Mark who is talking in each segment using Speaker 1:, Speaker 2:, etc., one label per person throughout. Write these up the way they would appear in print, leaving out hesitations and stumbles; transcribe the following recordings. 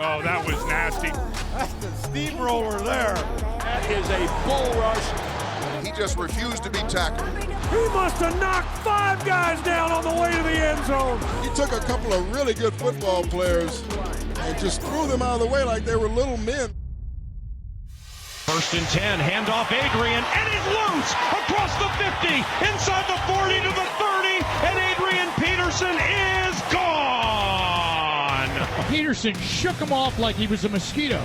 Speaker 1: Oh, that was nasty.
Speaker 2: That's the steamroller there.
Speaker 3: That is a bull rush.
Speaker 4: He just refused to be tackled.
Speaker 2: He must have knocked 5 guys down on the way to the end zone.
Speaker 4: He took a couple of really good football players and just threw them out of the way like they were little men.
Speaker 5: 1st and 10, handoff Adrian, and he's loose across the 50, inside the 40 to the 30, and Adrian Peterson is gone.
Speaker 6: Peterson shook him off like he was a mosquito.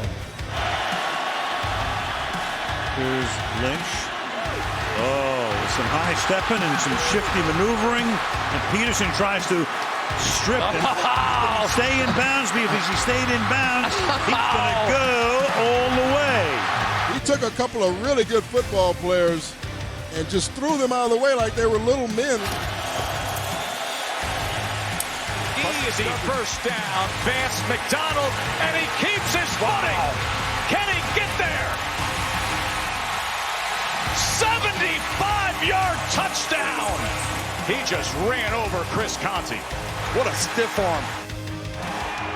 Speaker 7: Here's Lynch. Oh, some high stepping and some shifty maneuvering, and Peterson tries to strip and stay in bounds. Because if he stayed in bounds, he's going to go all the way.
Speaker 4: He took a couple of really good football players and just threw them out of the way like they were little men.
Speaker 3: Easy first down. Vance McDonald, and he keeps his footing. Can he get there? 75-yard touchdown. He just ran over Chris Conti. What a stiff arm.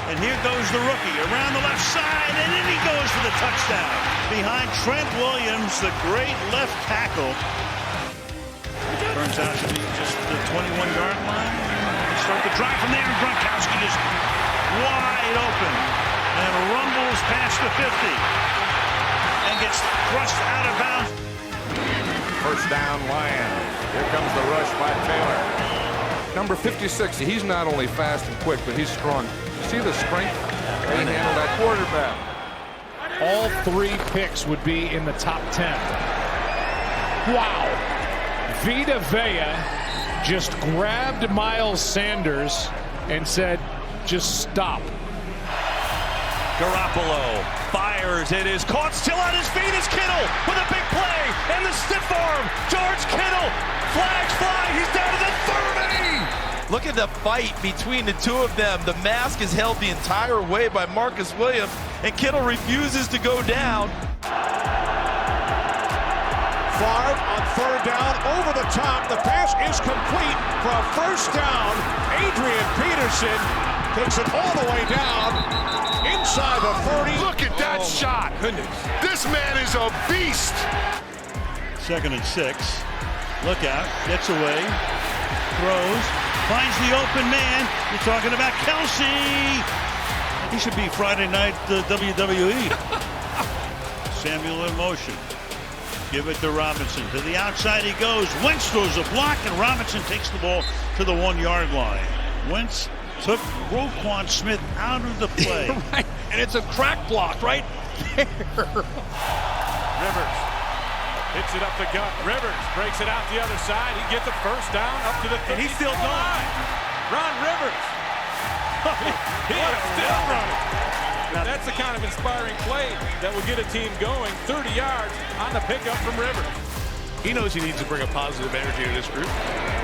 Speaker 7: And here goes the rookie around the left side, and in he goes for the touchdown. Behind Trent Williams, the great left tackle. Turns out to be just the 21-yard line. Start the drive from there, and Gronkowski is wide open and rumbles past the 50 and gets thrust out of bounds.
Speaker 3: First down, Lions. Here comes the rush by Taylor.
Speaker 8: Number 56, he's not only fast and quick, but he's strong. You see the strength they handle that quarterback.
Speaker 6: All 3 picks would be in the top 10. Wow. Vita Vea just grabbed Miles Sanders and said, just stop.
Speaker 5: Garoppolo fires. It is caught still on his feet is Kittle with a big play and the stiff arm. George Kittle. Flags fly. He's down to the 30.
Speaker 9: Look at the fight between the two of them. The mask is held the entire way by Marcus Williams, and Kittle refuses to go down.
Speaker 3: Favre on 3rd down, over the top. The pass is complete for a first down. Adrian Peterson takes it all the way down inside the 30.
Speaker 4: Look at that shot.
Speaker 3: Goodness.
Speaker 4: This man is a beast.
Speaker 7: 2nd and 6. Look out. Gets away. Throws. Finds the open man. You're talking about Kelsey. He should be Friday night WWE. Samuel in motion. Give it to Robinson. To the outside he goes. Wentz throws a block, and Robinson takes the ball to the 1-yard line. Wentz took Roquan Smith out of the play.
Speaker 3: Right. And it's a crack block right there.
Speaker 1: Rivers hits it up the gut. Rivers breaks it out the other side. He gets a first down up to the 50. And he's still going. Ron Rivers. He is still running. Now that's the kind of inspiring play that will get a team going. 30 yards on the pickup from Rivers.
Speaker 3: He knows he needs to bring a positive energy to this group.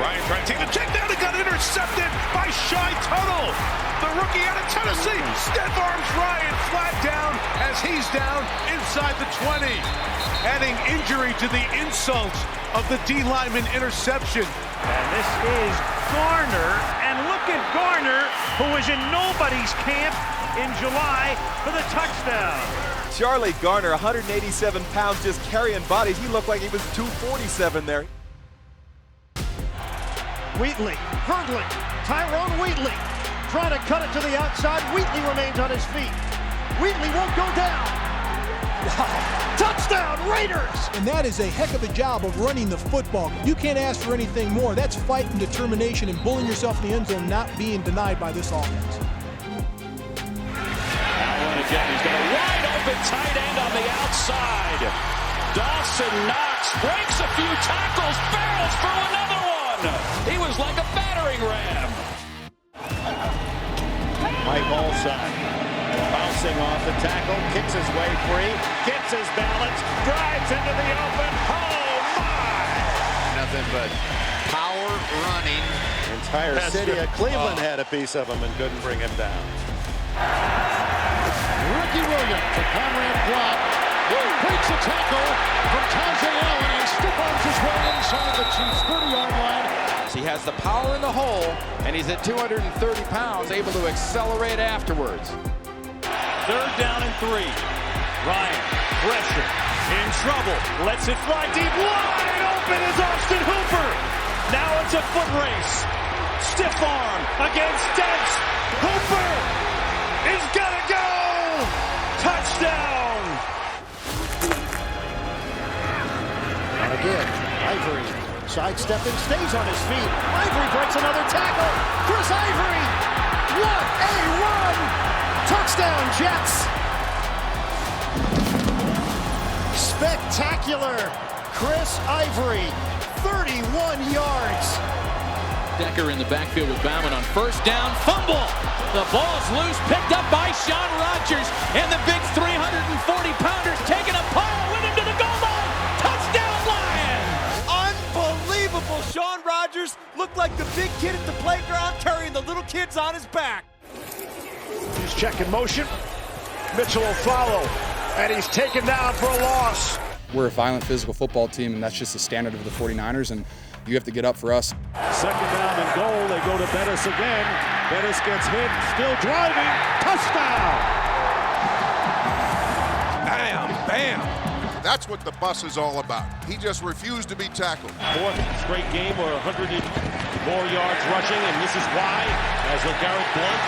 Speaker 3: Ryan trying to take the check down and got intercepted by Shy Tuttle. The rookie out of Tennessee. Stiff arms Ryan flat down as he's down inside the 20. Adding injury to the insults of the D lineman interception.
Speaker 5: And this is Garner. And look at Garner, who was in nobody's camp in July for the touchdown.
Speaker 9: Charlie Garner, 187 pounds, just carrying bodies. He looked like he was 247 there.
Speaker 5: Wheatley, hurdling, Tyrone Wheatley, trying to cut it to the outside. Wheatley remains on his feet. Wheatley won't go down. Wow. Touchdown, Raiders!
Speaker 10: And that is a heck of a job of running the football. You can't ask for anything more. That's fight and determination and bullying yourself in the end zone, not being denied by this offense.
Speaker 3: Again, he's got a wide open tight end on the outside. Dawson Knox breaks a few tackles, barrels for another one. He was like a battering ram.
Speaker 5: Mike Allside bouncing off the tackle, kicks his way free, gets his balance, drives into the open. Oh my!
Speaker 2: Nothing but power running.
Speaker 5: The entire city of Cleveland had a piece of him and couldn't bring him down.
Speaker 6: Ricky Williams, a Conrad block, breaks a tackle from Tajay Allen and stiff arms his way inside the Chiefs' 30-yard line.
Speaker 9: He has the power in the hole, and he's at 230 pounds, able to accelerate afterwards.
Speaker 1: 3rd down and 3. Ryan, pressure, in trouble, lets it fly deep, wide open is Austin Hooper. Now it's a foot race. Stiff arm against Dents. Hooper is gonna go. Touchdown.
Speaker 11: And again, Ivory sidestepping, stays on his feet. Ivory breaks another tackle. Chris Ivory. What a run. Touchdown, Jets. Spectacular. Chris Ivory, 31 yards.
Speaker 12: Decker in the backfield with Bauman on 1st down. Fumble. The ball's loose, picked up by Shaun Rogers, and the big 340-pounder taking a pile with him to the goal line. Touchdown, Lions!
Speaker 2: Unbelievable. Shaun Rogers looked like the big kid at the playground carrying the little kids on his back.
Speaker 11: He's checking motion. Mitchell will follow, and he's taken down for a loss.
Speaker 13: We're a violent physical football team, and that's just the standard of the 49ers, and you have to get up for us.
Speaker 2: 2nd down and goal. They go to Bettis again. Bettis gets hit, still driving. Touchdown!
Speaker 4: Bam, bam. That's what the bus is all about. He just refused to be tackled.
Speaker 1: 4th straight game or 100 more yards rushing, and this is why, as LeGarrette Blount,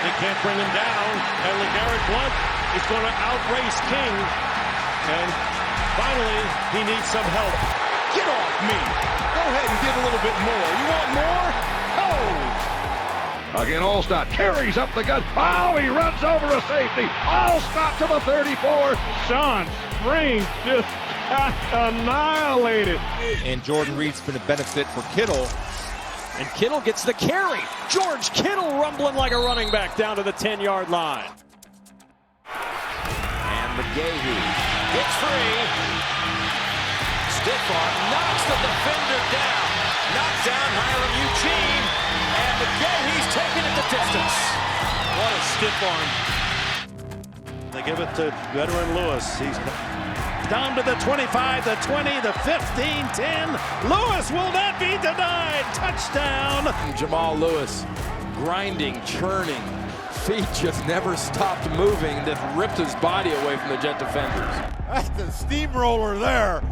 Speaker 1: they can't bring him down, and LeGarrette Blount is going to outrace King, and finally, he needs some help. Get off me! Go ahead and give a little bit more. You want more? Oh!
Speaker 5: Again, Allstott carries up the gut. Oh, he runs over a safety. Allstott to the 34. Sean Spring just annihilated.
Speaker 6: And Jordan Reed's been a benefit for Kittle. And Kittle gets the carry. George Kittle rumbling like a running back down to the 10-yard line.
Speaker 1: And McGahee gets free. Stiff arm knocks the defender down. Knocks down Hiram Eugene. And McGahee's taking it the distance. What a stiff arm.
Speaker 7: They give it to veteran Lewis. He's down to the 25, the 20, the 15, 10. Lewis will not be denied. Touchdown.
Speaker 9: Jamal Lewis grinding, churning. Feet just never stopped moving. Just ripped his body away from the Jet defenders.
Speaker 2: That's the steamroller there.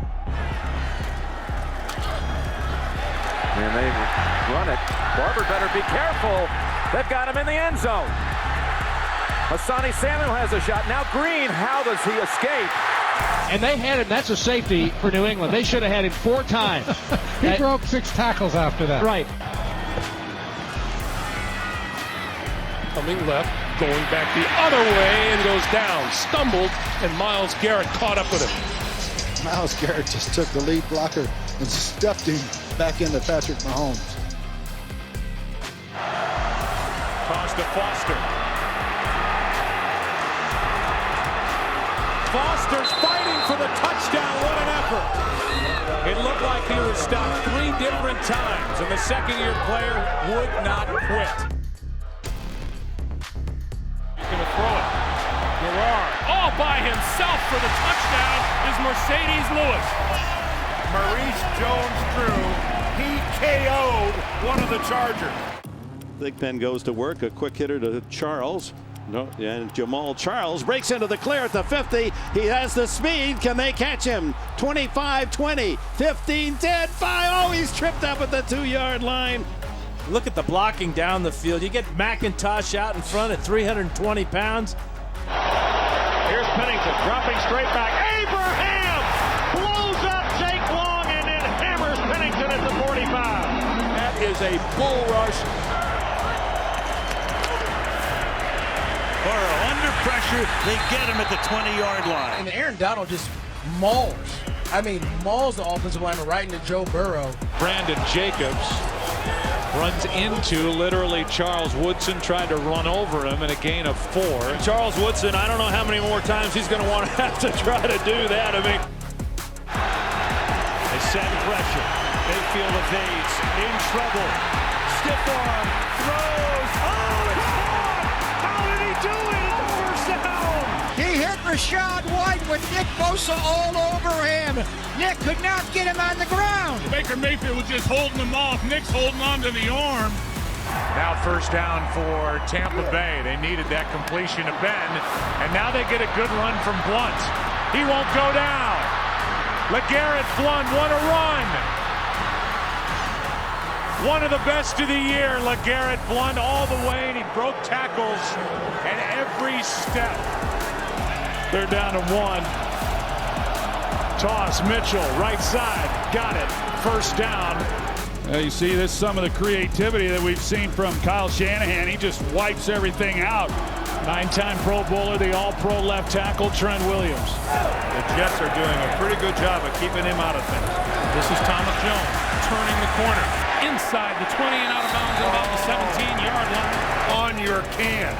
Speaker 1: And they run it. Barber better be careful. They've got him in the end zone. Asani Samuel has a shot. Now Green, how does he escape?
Speaker 14: And they had him. That's a safety for New England. They should have had him 4 times. He broke 6 tackles after that. Right.
Speaker 6: Coming left, going back the other way, and goes down. Stumbled, and Myles Garrett caught up with him.
Speaker 11: Myles Garrett just took the lead blocker and stuffed him back into Patrick Mahomes.
Speaker 1: Toss to Foster. Foster's fighting for the touchdown. What an effort. It looked like he was stopped 3 different times, and the second-year player would not quit. He's going to throw it. Gerard, all by himself for the touchdown, is Mercedes Lewis.
Speaker 2: Maurice Jones-Drew, he KO'd one of the Chargers.
Speaker 7: Big Pen goes to work. A quick hitter to Charles. No, and Jamal Charles breaks into the clear at the 50. He has the speed. Can they catch him? 25, 20, 15, 10, 5. Oh, he's tripped up at the 2-yard line.
Speaker 1: Look at the blocking down the field. You get McIntosh out in front at 320 pounds.
Speaker 5: Here's Pennington dropping straight back. Abraham blows up Jake Long and then hammers Pennington at the 45.
Speaker 1: That is a bull rush.
Speaker 7: Burrow under pressure. They get him at the 20-yard line.
Speaker 10: And Aaron Donald just mauls. Mauls the offensive lineman right into Joe Burrow.
Speaker 6: Brandon Jacobs runs into literally Charles Woodson, tried to run over him, and a gain of 4.
Speaker 1: Charles Woodson, I don't know how many more times he's going to want to have to try to do that.
Speaker 7: They send pressure. Mayfield evades. In trouble. Stiff arm. Throws. Oh, it's caught! How did he do it at the first down?
Speaker 10: He hit Rashad White with Nick Bosa all over him. Nick could not get him on the ground.
Speaker 5: Baker Mayfield was just holding him off. Nick's holding on to the arm.
Speaker 6: Now first down for Tampa Bay. They needed that completion to Ben, and now they get a good run from Blunt. He won't go down. LeGarrette Blunt, what a run. One of the best of the year, LeGarrette Blunt, all the way, and he broke tackles at every step. They're down to 1. Toss, Mitchell, right side, got it. First down.
Speaker 15: You see, this is some of the creativity that we've seen from Kyle Shanahan. He just wipes everything out.
Speaker 6: 9-time Pro Bowler, the All-Pro left tackle, Trent Williams.
Speaker 2: The Jets are doing a pretty good job of keeping him out of things.
Speaker 1: This is Thomas Jones turning the corner. Inside the 20 and out of bounds at about the 17-yard line.
Speaker 2: On your can.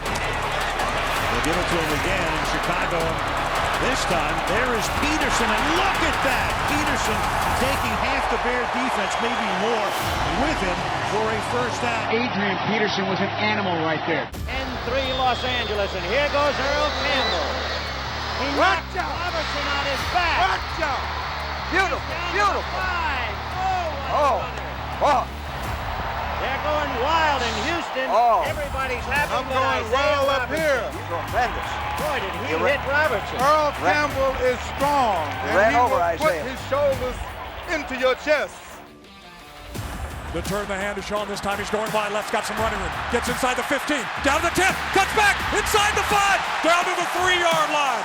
Speaker 7: They'll give it to him again in Chicago. This time, there is Peterson, and look at that! Peterson taking half the Bear defense, maybe more, with him for a first down.
Speaker 14: Adrian Peterson was an animal right there.
Speaker 11: 10-3 Los Angeles, and here goes Earl Campbell. He knocked Robertson on his back.
Speaker 16: Watch out! Beautiful, beautiful.
Speaker 11: 5.
Speaker 16: Oh, oh.
Speaker 11: They're going wild in Houston.
Speaker 16: Oh.
Speaker 11: Everybody's happy.
Speaker 16: I'm going wild up here.
Speaker 11: Tremendous. Boy, did he hit Robertson.
Speaker 16: Earl Campbell is strong.
Speaker 11: He ran over
Speaker 16: will put
Speaker 11: Isaiah.
Speaker 16: his shoulders into your chest.
Speaker 1: The turn the hand to Sean. This time he's going wide left. Got some running room. Gets inside the 15. Down to the 10. Cuts back. Inside the 5. Down to the 3-yard line.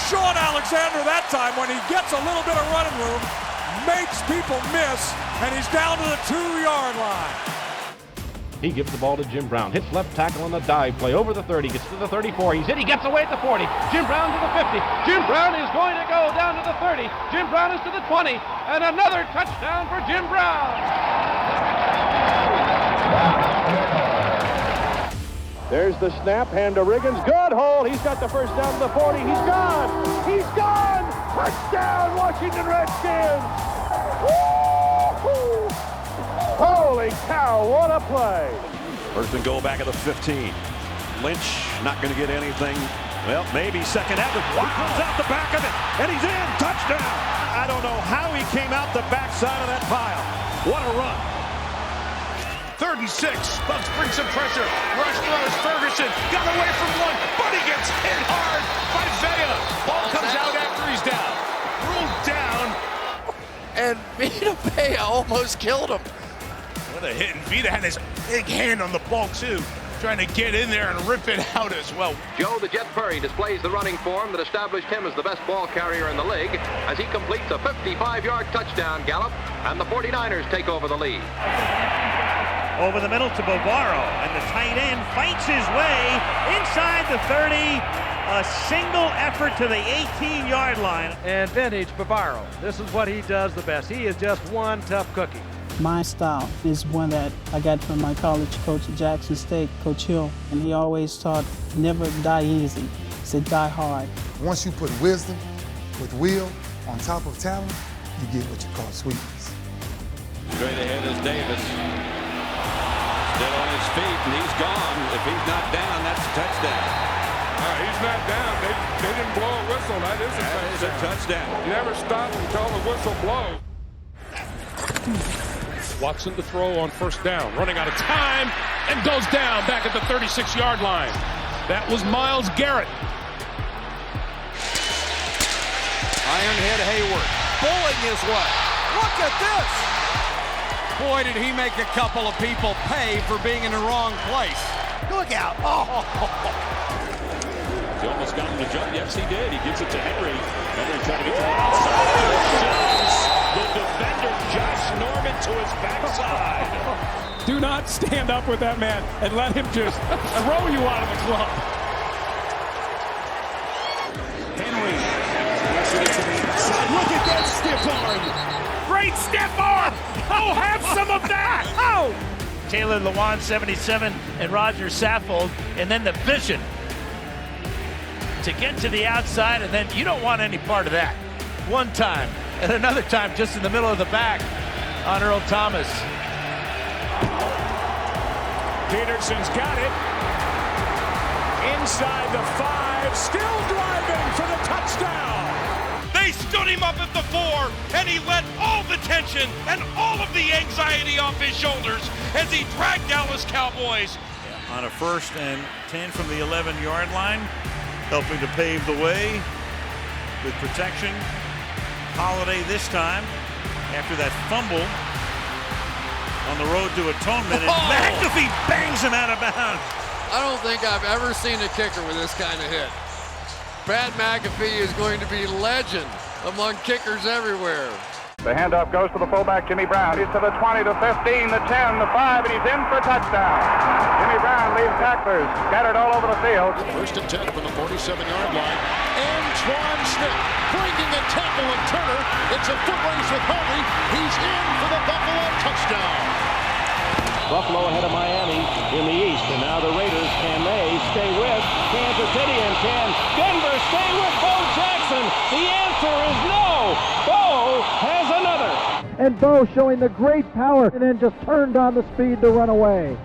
Speaker 1: Sean Alexander that time, when he gets a little bit of running room, makes people miss. And he's down to the 2-yard line.
Speaker 14: He gives the ball to Jim Brown. Hits left tackle on the dive play. Over the 30. Gets to the 34. He's hit. He gets away at the 40. Jim Brown to the 50. Jim Brown is going to go down to the 30. Jim Brown is to the 20. And another touchdown for Jim Brown.
Speaker 2: There's the snap. Hand to Riggins. Good hole. He's got the first down to the 40. He's gone. He's gone. Touchdown, Washington Redskins. Woo-hoo. Holy cow, what a play.
Speaker 17: First and goal back at the 15. Lynch not going to get anything. Well, maybe second effort. Wow. He comes out the back of it, and he's in. Touchdown. I don't know how he came out the backside of that pile. What a run.
Speaker 3: 3rd and 6. Bucks bring some pressure. Rush throws. Ferguson got away from one, but he gets hit hard by Vea. Ball comes out after he's down. Ruled down.
Speaker 9: And Vita Vea almost killed him.
Speaker 3: What a hit. And Vita had his big hand on the ball, too, trying to get in there and rip it out as well.
Speaker 18: Joe the Jet Perry displays the running form that established him as the best ball carrier in the league as he completes a 55-yard touchdown gallop, and the 49ers take over the lead.
Speaker 7: Over the middle to Bavaro, and the tight end fights his way inside the 30. A single effort to the 18-yard line.
Speaker 19: And vintage Bavaro. This is what he does the best. He is just one tough cookie.
Speaker 20: My style is one that I got from my college coach at Jackson State, Coach Hill, and he always taught never die easy. He said die hard.
Speaker 21: Once you put wisdom with will on top of talent, you get what you call sweetness.
Speaker 22: Straight ahead is Davis. Still on his feet, and he's gone. If he's not down, that's a touchdown.
Speaker 8: He's not down. They didn't blow a whistle. That is a touchdown. You never stop until the whistle blows.
Speaker 6: Watson to throw on first down. Running out of time and goes down back at the 36-yard line. That was Myles Garrett.
Speaker 22: Ironhead Hayward. Bowling his way. Look at this. Boy, did he make a couple of people pay for being in the wrong place.
Speaker 11: Look out. Oh.
Speaker 22: He almost got him to jump. Yes, he did. He gives it to Henry. Henry trying to get to the outside. Shoves the defender, Josh Norman, to his backside.
Speaker 6: Do not stand up with that man and let him just throw you out of the club.
Speaker 22: Henry.
Speaker 6: Look at that stiff arm. Great stiff arm. Oh, have some of that. Oh.
Speaker 23: Taylor Lewan, 77, and Roger Saffold, and then the vision to get to the outside, and then you don't want any part of that. One time, and another time just in the middle of the back on Earl Thomas.
Speaker 6: Peterson's got it. Inside the 5, still driving for the touchdown.
Speaker 3: They
Speaker 5: They stood him up at the 4, and he let all the tension and all of the anxiety off his shoulders as he dragged Dallas Cowboys.
Speaker 7: On a 1st and 10 from the 11-yard line, helping to pave the way with protection. Holiday this time after that fumble on the road to atonement, and McAfee bangs him out of bounds.
Speaker 4: I don't think I've ever seen a kicker with this kind of hit. Pat McAfee is going to be legend among kickers everywhere.
Speaker 2: The handoff goes to the fullback, Jimmy Brown. He's to the 20, the 15, the 10, the 5, and he's in for a touchdown. Jimmy Brown leaves tacklers scattered all over the field.
Speaker 11: 1st and 10 from the 47-yard line. Antoine Smith breaking a tackle of Turner. It's a foot race with Harvey. He's in for the Buffalo touchdown.
Speaker 14: Buffalo ahead of Miami in the East, and now the Raiders, can they stay with Kansas City, and can Denver stay with Bo Jackson? The answer is no. Bo has another.
Speaker 12: And Bo showing the great power, and then just turned on the speed to run away.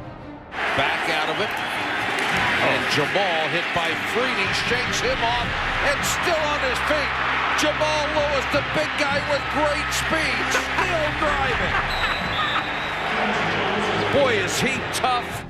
Speaker 11: Back out of it. And Jamal hit by Freeney, shakes him off, and still on his feet. Jamal Lewis, the big guy with great speed, still driving. Boy, is he tough.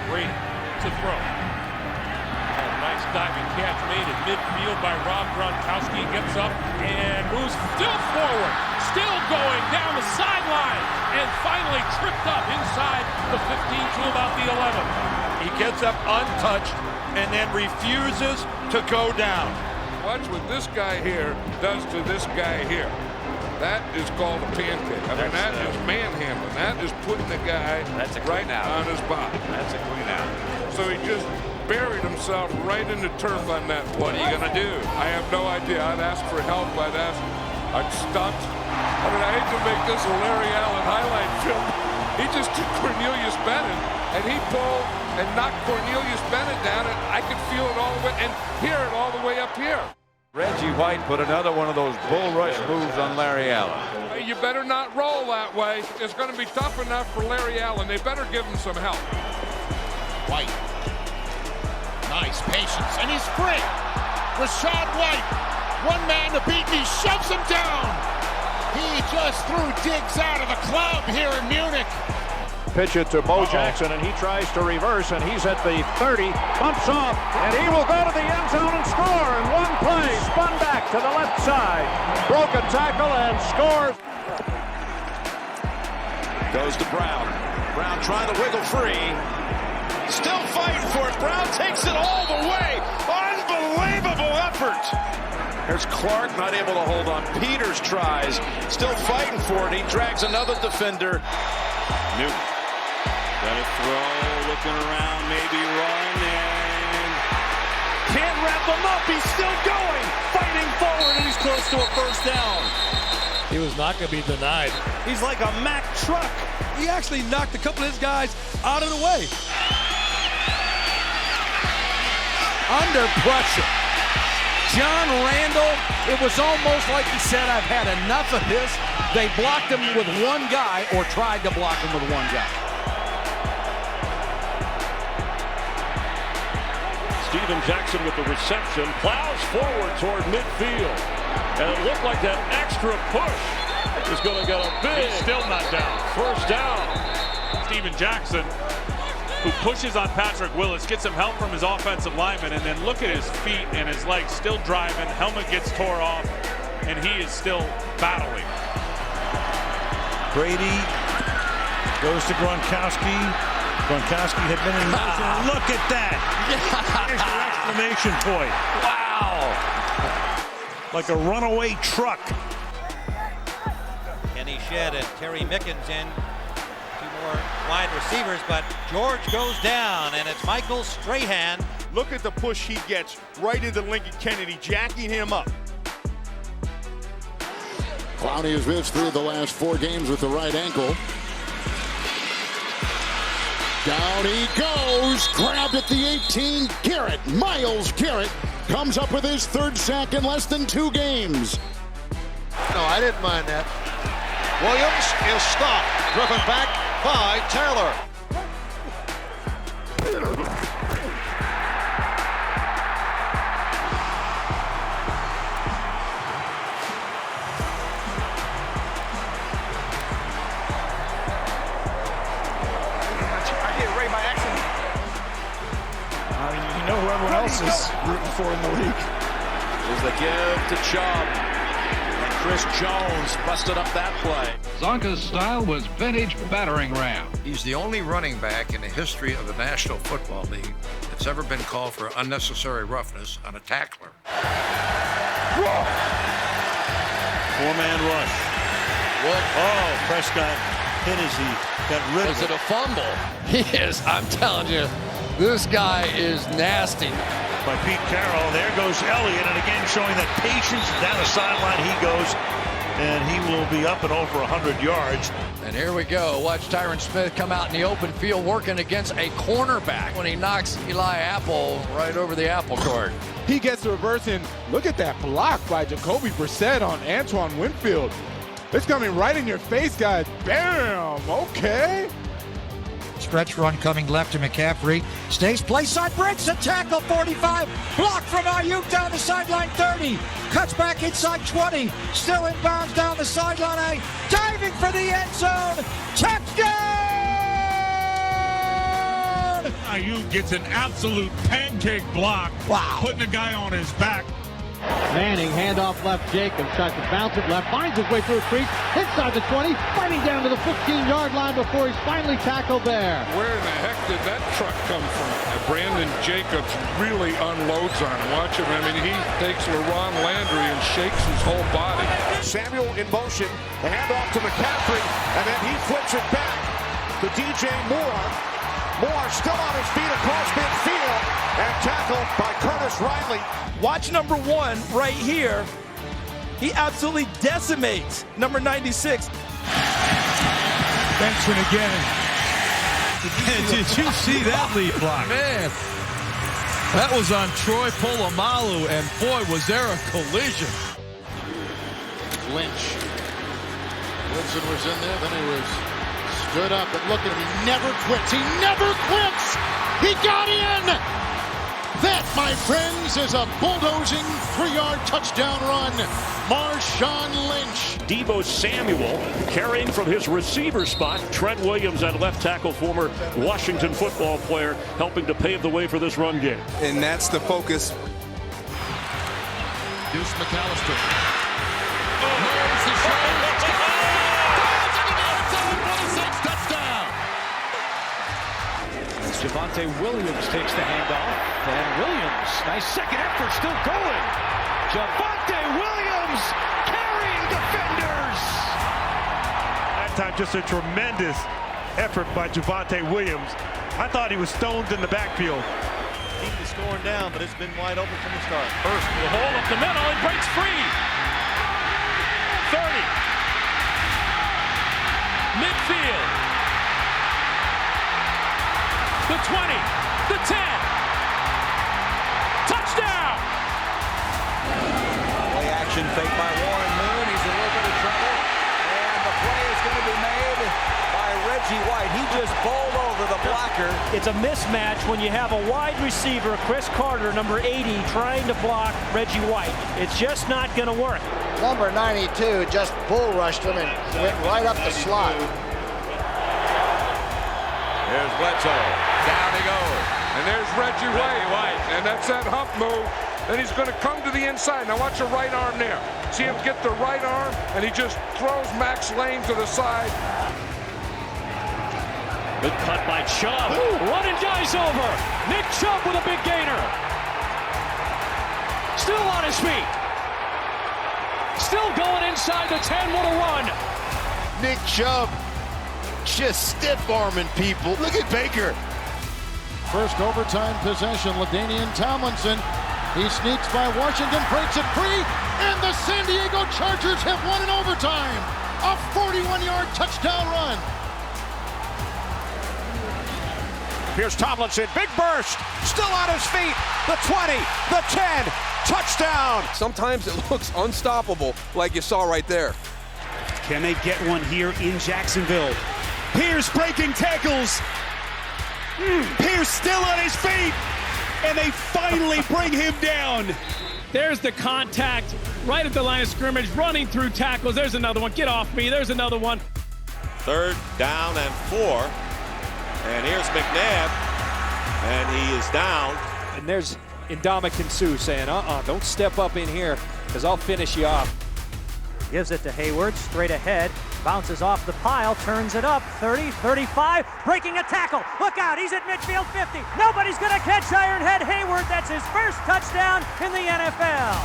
Speaker 1: Green to throw. A nice diving catch made at midfield by Rob Gronkowski. Gets up and moves still forward. Still going down the sideline. And finally tripped up inside the 15 to about the 11.
Speaker 3: He gets up untouched and then refuses to go down.
Speaker 8: Watch what this guy here does to this guy here. That is called a pancake. I mean, that is manhandling. That is putting the guy right on his body.
Speaker 3: That's a clean out.
Speaker 8: So he just buried himself right in the turf on that play.
Speaker 3: What are you going to do?
Speaker 8: I have no idea. I'd ask for help. I'd stunt. I mean, I hate to make this a Larry Allen highlight film. He just took Cornelius Bennett, and he pulled and knocked Cornelius Bennett down, and I could feel it all the way and hear it all the way up here.
Speaker 17: Reggie White put another one of those bull rush moves on Larry Allen.
Speaker 8: Hey, you better not roll that way. It's going to be tough enough for Larry Allen. They better give him some help.
Speaker 11: White. Nice patience, and he's free. Rashad White, one man to beat, and he shoves him down. He just threw Diggs out of the club here in Munich.
Speaker 17: Pitch it to Bo Jackson, and he tries to reverse, and he's at the 30, bumps off, and he will go to the end zone and score in one play. Spun back to the left side, broke a tackle and scores.
Speaker 3: Goes to Brown. Brown trying to wiggle free. Still fighting for it. Brown takes it all the way. Unbelievable effort. There's Clark not able to hold on. Peters tries. Still fighting for it. He drags another defender. Newton. Got a throw, looking around, maybe run, and can't wrap him up. He's still going, fighting forward, and he's close to a first down.
Speaker 19: He was not going to be denied.
Speaker 3: He's like a Mack truck.
Speaker 13: He actually knocked a couple of his guys out of the way. Under pressure. John Randall, it was almost like he said, I've had enough of this. They blocked him with one guy, or tried to block him with one guy.
Speaker 22: Steven Jackson with the reception, plows forward toward midfield. And it looked like that extra push is going to get a big,
Speaker 1: still not down.
Speaker 22: First down.
Speaker 1: Steven Jackson, who pushes on Patrick Willis, gets some help from his offensive lineman, and then look at his feet and his legs still driving. Helmet gets tore off, and he is still battling.
Speaker 7: Brady goes to Gronkowski. Gronkowski had been in motion. Look at that. There's your exclamation point. Wow. Like a runaway truck.
Speaker 24: Kenny Shedd and Terry Mickens in. Two more wide receivers, but George goes down, and it's Michael Strahan.
Speaker 3: Look at the push he gets right into Lincoln Kennedy, jacking him up.
Speaker 11: Clowney has missed 3 of the last 4 games with the right ankle. Down he goes, grabbed at the 18, Garrett, Myles Garrett, comes up with his 3rd sack in less than 2 games.
Speaker 4: No, I didn't mind that.
Speaker 11: Williams is stopped, driven back by Taylor.
Speaker 9: everybody's rooting for in the league.
Speaker 22: Is the give to Chubb. Chris Jones busted up that play.
Speaker 10: Zonka's style was vintage battering ram.
Speaker 15: He's the only running back in the history of the National Football League that's ever been called for unnecessary roughness on a tackler.
Speaker 7: Four-man rush.
Speaker 4: What?
Speaker 7: Oh, Prescott hit as he got rid of it.
Speaker 4: Was it a fumble? He is. I'm telling you, this guy is nasty.
Speaker 7: By Pete Carroll. There goes Elliot, and again showing that patience. Down the sideline he goes, and he will be up and over 100 yards.
Speaker 4: And here we go. Watch Tyron Smith come out in the open field working against a cornerback when he knocks Eli Apple right over the apple cart.
Speaker 16: He gets the reverse, and look at that block by Jacoby Brissett on Antoine Winfield. It's coming right in your face, guys. Bam! Okay.
Speaker 25: Stretch run coming left to McCaffrey. Stays place side, breaks a tackle, 45. Block from Ayuk down the sideline, 30. Cuts back inside 20. Still inbounds down the sideline. Diving for the end zone. Touchdown!
Speaker 5: Ayuk gets an absolute pancake block.
Speaker 25: Wow.
Speaker 5: Putting the guy on his back.
Speaker 12: Manning, handoff left, Jacobs tries to bounce it left, finds his way through a crease, inside the 20, fighting down to the 15-yard line before he's finally tackled there.
Speaker 8: Where in the heck did that truck come from? Brandon Jacobs really unloads on him. Watch him. I mean, he takes LaRon Landry and shakes his whole body.
Speaker 17: Samuel in motion, the handoff to McCaffrey, and then he flips it back to DJ Moore. Moore still on his feet across midfield and tackled by Curtis Riley.
Speaker 26: Watch number 1 right here. He absolutely decimates number 96.
Speaker 1: Benson again. Did you see that lead block?
Speaker 13: Man, that was on Troy Polamalu, and boy, was there a collision.
Speaker 11: Lynch. Woodson was in there, then he was stood up, and look at him, he never quits. He never quits! He got in! That, my friends, is a bulldozing 3-yard touchdown run. Marshon Lynch.
Speaker 17: Deebo Samuel carrying from his receiver spot. Trent Williams at left tackle, former Washington football player, helping to pave the way for this run game.
Speaker 9: And that's the focus.
Speaker 13: Deuce McAllister.
Speaker 6: Javonte Williams takes the handoff, and Williams, nice second effort, still going. Javonte Williams carrying defenders.
Speaker 2: That time just a tremendous effort by Javonte Williams. I thought he was stoned in the backfield.
Speaker 3: Keep the scoring down, but it's been wide open from the start.
Speaker 1: First, the hole up the middle, he breaks free. 30. Midfield. The 20, the 10, touchdown!
Speaker 24: Play action fake by Warren Moon. He's in a little bit of trouble. And the play is going to be made by Reggie White. He just bowled over the blocker.
Speaker 19: It's a mismatch when you have a wide receiver, Chris Carter, number 80, trying to block Reggie White. It's just not going to work.
Speaker 11: Number 92 just bull rushed him and went right up the slot.
Speaker 8: There's Bledsoe. Down he goes. And there's Reggie White. And that's that hump move. And he's going to come to the inside. Now watch the right arm there. See him get the right arm, and he just throws Max Lane to the side.
Speaker 1: Good cut by Chubb. Running guys over. Nick Chubb with a big gainer. Still on his feet. Still going inside the 10. What a run.
Speaker 11: Nick Chubb just stiff-arming people. Look at Baker. First overtime possession, LaDainian Tomlinson. He sneaks by Washington, breaks it free, and the San Diego Chargers have won in overtime. A 41-yard touchdown run.
Speaker 17: Here's Tomlinson, big burst, still on his feet. The 20, the 10, touchdown.
Speaker 9: Sometimes it looks unstoppable, like you saw right there.
Speaker 27: Can they get one here in Jacksonville? Pierce breaking tackles. Pierce still on his feet, and they finally bring him down.
Speaker 1: There's the contact right at the line of scrimmage, running through tackles. There's another one. Get off me. There's another one.
Speaker 17: 3rd down and 4. And here's McNabb, and he is down.
Speaker 26: And there's
Speaker 10: Ndamukong Suh saying, don't step up in here because I'll finish you off.
Speaker 19: Gives it to Hayward, straight ahead, bounces off the pile, turns it up, 30, 35, breaking a tackle. Look out, he's at midfield 50. Nobody's going to catch Ironhead Hayward. That's his first touchdown in the NFL.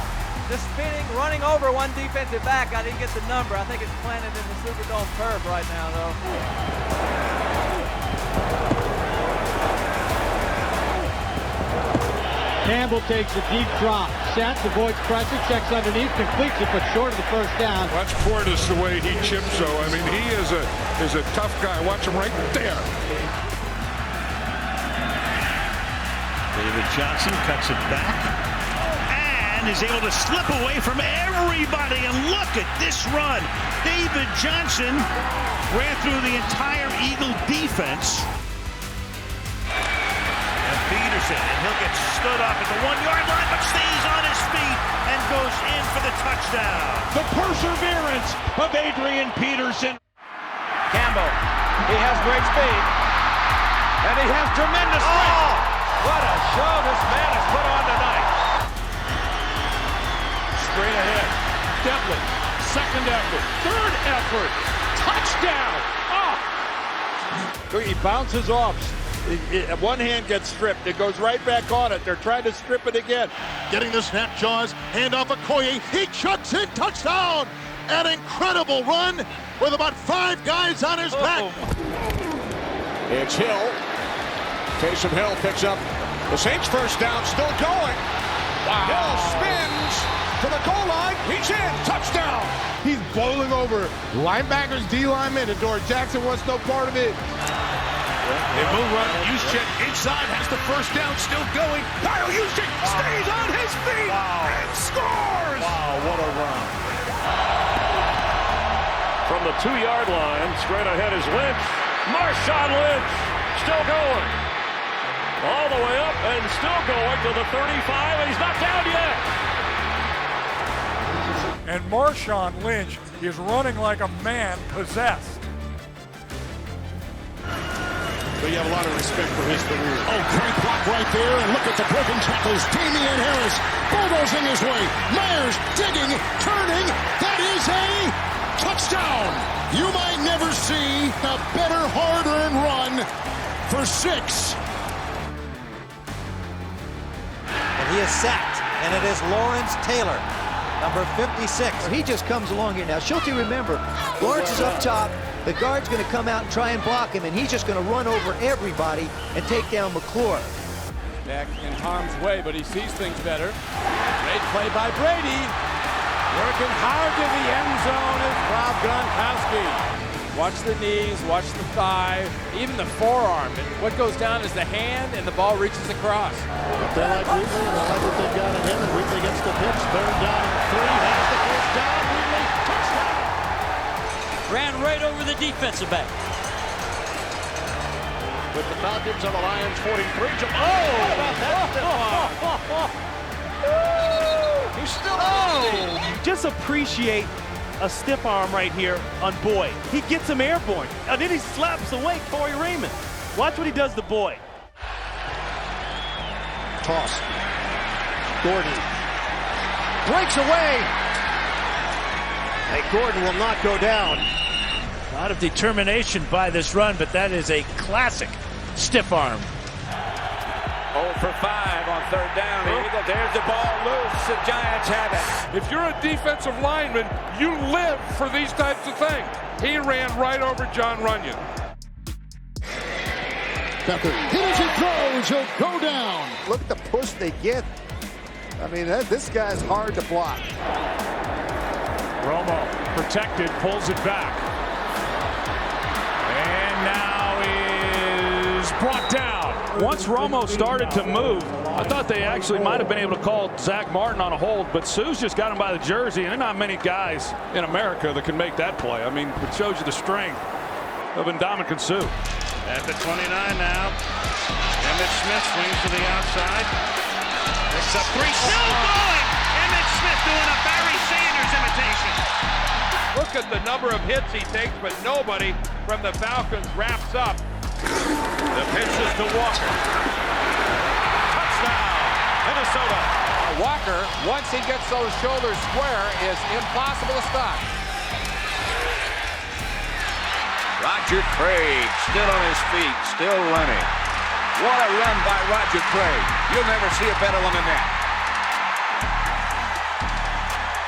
Speaker 24: Just spinning, running over one defensive back. I didn't get the number. I think it's planted in the Superdome turf right now, though.
Speaker 12: Campbell takes a deep drop, sets, avoids pressure, checks underneath, completes it, but short of the first down.
Speaker 8: Watch Portis the way he chips, though. I mean, he is a tough guy. Watch him right there.
Speaker 7: David Johnson cuts it back and is able to slip away from everybody. And look at this run. David Johnson ran through the entire Eagle defense. Peterson, and he'll get stood up at the 1-yard line, but stays on his feet and goes in for the touchdown.
Speaker 5: The perseverance of Adrian Peterson.
Speaker 24: Campbell, he has great speed, and he has tremendous strength. What a show this man has put on tonight.
Speaker 5: Straight ahead, Devlin, second effort, third effort, touchdown.
Speaker 14: He bounces off. One hand gets stripped. It goes right back on it. They're trying to strip it again.
Speaker 2: Getting the snap, Jaws, hand off Okoye. He chucks it, touchdown! An incredible run with about 5 guys on his back.
Speaker 6: It's Hill. Taysom Hill picks up the Saints' first down, still going. Wow. Hill spins to the goal line. He's in. Touchdown.
Speaker 16: He's bowling over linebackers, D linemen, and Dor Jackson wants no part of it.
Speaker 3: They move run. Juszczyk inside has the first down, still going. Kyle Juszczyk stays on his feet and scores.
Speaker 17: Wow, what a run. From the 2-yard line, straight ahead is Lynch. Marshon Lynch still going. All the way up and still going to the 35, and he's not down yet.
Speaker 1: And Marshon Lynch is running like a man possessed.
Speaker 6: But you have a lot of respect for his career.
Speaker 2: Oh, great block right there, and look at the broken tackles. Damian Harris bulldozing his way. Myers digging, turning. That is a touchdown. You might never see a better hard-earned run for 6.
Speaker 11: And he is sacked, and it is Lawrence Taylor, number 56. He just comes along here now. Schulte, remember, Lawrence is up top. The guard's going to come out and try and block him, and he's just going to run over everybody and take down McClure.
Speaker 10: Back in harm's way, but he sees things better. Great play by Brady. Working hard to the end zone is Rob Gronkowski. Watch the knees, watch the thigh, even the forearm. And what goes down is the hand, and the ball reaches across.
Speaker 2: They like Wheatley, and they like what they've got in him, and Wheatley gets the pitch. 3rd down and 3. Has the first down. Wheatley, touchdown.
Speaker 19: Ran right over the defensive back.
Speaker 2: With the Falcons on the Lions 43. How about that?
Speaker 27: He's still Just appreciate a stiff arm right here on Boyd. He gets him airborne, and then he slaps away Corey Raymond. Watch what he does to Boyd.
Speaker 11: Toss. Gordon breaks away. Hey, Gordon will not go down.
Speaker 27: A lot of determination by this run, but that is a classic stiff arm.
Speaker 24: 0 for 5 on 3rd down. There's the ball loose. The Giants have it.
Speaker 8: If you're a defensive lineman, you live for these types of things. He ran right over John Runyon.
Speaker 2: Tucker hit as he throws. He'll go down.
Speaker 11: Look at the push they get. I mean, this guy's hard to block.
Speaker 6: Romo protected, pulls it back. And now is brought down.
Speaker 5: Once Romo started to move, I thought they actually might have been able to call Zach Martin on a hold, but Sue's just got him by the jersey, and there are not many guys in America that can make that play. I mean, it shows you the strength of Ndamukong Suh.
Speaker 7: At the 29 now, Emmitt Smith swings to the outside. Picks up 3, still going! Emmitt Smith doing a Barry Sanders imitation.
Speaker 24: Look at the number of hits he takes, but nobody from the Falcons wraps up. The pitch is to Walker. Touchdown!
Speaker 1: Minnesota.
Speaker 4: Walker, once he gets those shoulders square, is impossible to stop.
Speaker 24: Roger Craig still on his feet, still running. What a run by Roger Craig. You'll never see a better one than that.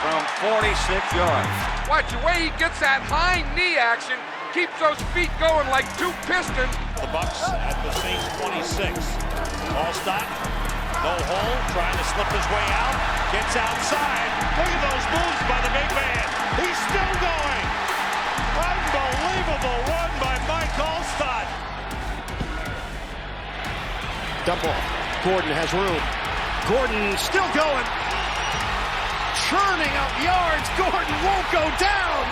Speaker 24: From 46 yards.
Speaker 8: Watch the way he gets that high knee action, keeps those feet going like two pistons.
Speaker 2: The Bucks at the same 26. Ball stop, no hole, trying to slip his way out, gets outside. Look at those moves by the big man. He's still going. Unbelievable run by Mike Alstott.
Speaker 11: Dump off. Gordon has room. Gordon still going. Churning up yards. Gordon won't go down.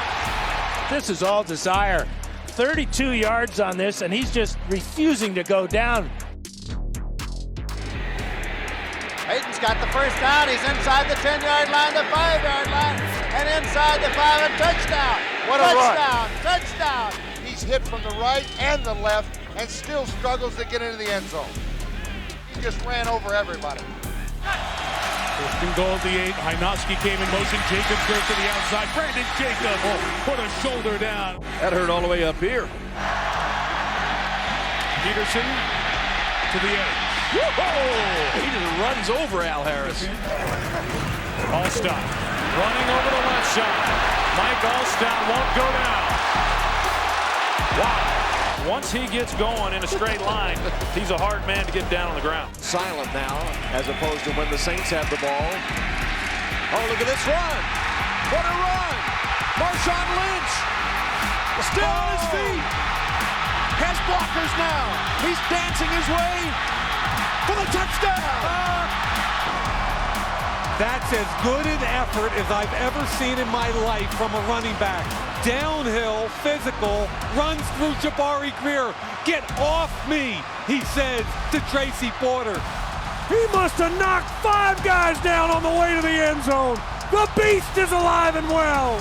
Speaker 10: This is all Desire. 32 yards on this, and he's just refusing to go down.
Speaker 15: Hayden's got the first down. He's inside the 10-yard line, the 5-yard line, and inside the 5, and touchdown.
Speaker 24: What a
Speaker 15: touchdown,
Speaker 24: run.
Speaker 15: touchdown. He's hit from the right and the left and still struggles to get into the end zone. He just ran over everybody.
Speaker 1: First and goal at the 8. Hynoski came in motion. Jacobs goes to the outside. Brandon Jacobs put a shoulder down.
Speaker 13: That hurt all the way up here.
Speaker 1: Peterson to the edge.
Speaker 13: Whoa! He just runs over Al Harris.
Speaker 1: Alstott running over the left side. Mike Alstott won't go down. Wow. Once he gets going in a straight line, he's a hard man to get down on the ground.
Speaker 17: Silent now, as opposed to when the Saints have the ball. Oh, look at this run. What a run. Marshon Lynch still on his feet. Has blockers now. He's dancing his way for the touchdown.
Speaker 18: That's as good an effort as I've ever seen in my life from a running back. Downhill, physical, runs through Jabari Greer. Get off me, he says to Tracy Porter.
Speaker 10: He must have knocked 5 guys down on the way to the end zone. The beast is alive and well.